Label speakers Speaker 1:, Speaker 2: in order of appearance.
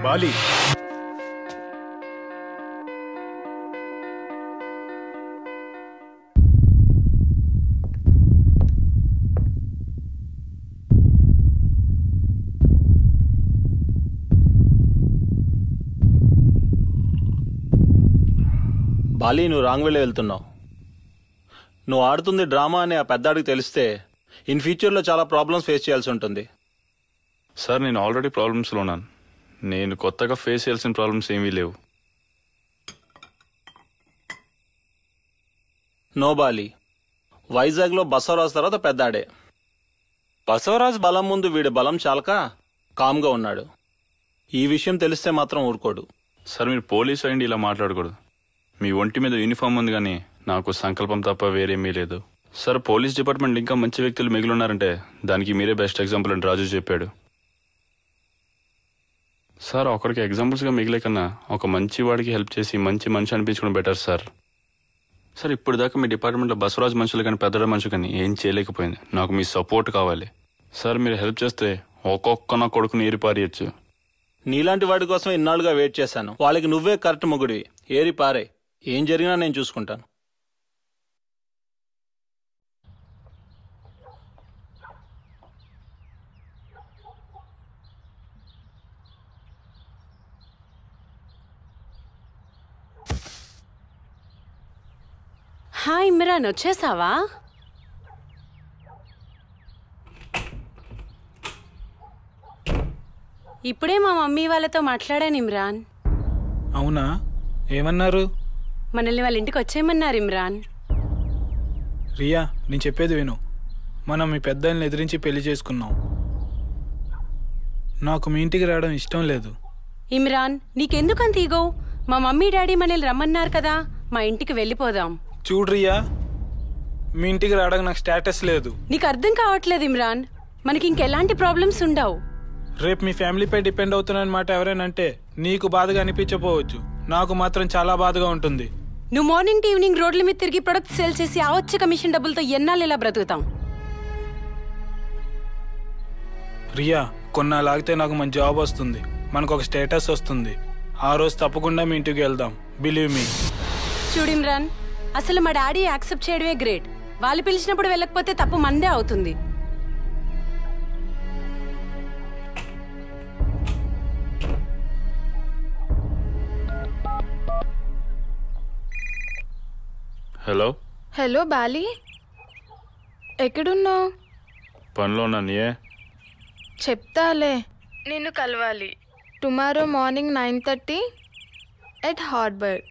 Speaker 1: Bali
Speaker 2: Bali నువ్వు wrong వేలో వెళ్తున్నావు. నువ్వు ఆడుతుంది డ్రామా అని ఆ పెద్దాడికి తెలిస్తే ఇన్ ఫ్యూచర్లో చాలా ప్రాబ్లమ్స్ ఫేస్ చేయాల్సి ఉంటుంది.
Speaker 3: సార్ నేను ఆల్రెడీ ప్రాబ్లమ్స్లో ఉన్నాను. నేను కొత్తగా ఫేస్ చేయాల్సిన ప్రాబ్లమ్స్ ఏమీ లేవు.
Speaker 2: నో బాలి, వైజాగ్లో బసవరాజు తర్వాత పెద్దాడే. బసవరాజు బలం ముందు వీడి బలం చాలక కామ్గా ఉన్నాడు. ఈ విషయం తెలిస్తే మాత్రం ఊరుకోడు.
Speaker 3: సార్ మీరు పోలీస్ అయ్యండి ఇలా మాట్లాడకూడదు. మీ ఒంటి మీద యూనిఫామ్ ఉంది కానీ నాకు సంకల్పం తప్ప వేరేమీ లేదు. సార్ పోలీస్ డిపార్ట్మెంట్ ఇంకా మంచి వ్యక్తులు మిగిలి ఉన్నారంటే దానికి మీరే బెస్ట్ ఎగ్జాంపుల్ అని రాజు చెప్పాడు. సార్ ఒకరికి ఎగ్జాంపుల్స్గా మిగిలే కన్నా ఒక మంచి వాడికి హెల్ప్ చేసి మంచి మనిషి అనిపించుకోవడం బెటర్ సార్. సార్ ఇప్పుడు దాకా మీ డిపార్ట్మెంట్లో బసవరాజు మనుషులు కానీ పెద్దడ మనుషులు కానీ ఏం చేయలేకపోయింది. నాకు మీ సపోర్ట్ కావాలి సార్. మీరు హెల్ప్ చేస్తే ఒక్కొక్క నా కొడుకుని ఏరిపారియచ్చు.
Speaker 2: నీలాంటి వాడి కోసం ఇన్నాళ్ళుగా వెయిట్ చేశాను. వాళ్ళకి నువ్వే కరెక్ట్ మొగుడివి. ఏరి పారే, ఏం జరిగినా నేను చూసుకుంటాను.
Speaker 4: హాయ్ ఇమ్రాన్, వచ్చేసావా? ఇప్పుడే మా మమ్మీ వాళ్ళతో మాట్లాడాను ఇమ్రాన్.
Speaker 1: అవునా, ఏమన్నారు?
Speaker 4: మనల్ని వాళ్ళ ఇంటికి వచ్చేయమన్నారు ఇమ్రాన్.
Speaker 1: రియా, నేను చెప్పేది విను. మనం మీ పెద్దల్ని ఎదిరించి పెళ్లి చేసుకున్నాం. నాకు మీ ఇంటికి రావడం ఇష్టం లేదు.
Speaker 4: ఇమ్రాన్, నీకెందుకంత ఈగో? మా మమ్మీ డాడీ మనల్ని రమ్మన్నారు కదా, మా ఇంటికి వెళ్ళిపోదాం.
Speaker 1: చూడు రియా, మీ ఇంటికి రావడానికి నాకు స్టేటస్ లేదు.
Speaker 4: నీకు అర్థం కావట్లేదు ఇమ్రాన్. మనకి ఇంకెలాంటి ప్రాబ్లమ్స్ ఉండవు.
Speaker 1: రేపు మీ ఫ్యామిలీపై డిపెండ్ అవుతున్నాను మాట ఎవరైనా అంటే నీకు బాధగా అనిపించకపోవచ్చు, నాకు మాత్రం చాలా బాధగా ఉంటుంది.
Speaker 4: నువ్వు మార్నింగ్ టు ఈవినింగ్ రోడ్ల మీద తిరిగి ప్రొడక్ట్ సేల్ చేసి ఆ వచ్చే కమిషన్ డబ్బులతో ఎన్నాళ్ళు ఇలా బ్రతుకుతాం?
Speaker 1: రియా, కొన్నాళ్ళాగితే నాకు మంచి జాబ్ వస్తుంది, మనకు ఒక స్టేటస్ వస్తుంది. ఆ రోజు తప్పకుండా మీ ఇంటికి వెళ్దాం. Believe me.
Speaker 4: చూడు ఇమ్రాన్, అసలు మా డాడీ యాక్సెప్ట్ చేయడమే గ్రేట్. వాళ్ళు పిలిచినప్పుడు వెళ్ళకపోతే తప్పు మందే అవుతుంది.
Speaker 3: హలో.
Speaker 5: హలో బాలి, ఎక్కడున్నావు?
Speaker 3: పనిలో ఉన్నాను. ఏ
Speaker 5: చెప్తాలే. నిన్ను కలవాలి టుమారో మార్నింగ్ 9:30 ఎట్ హార్బర్.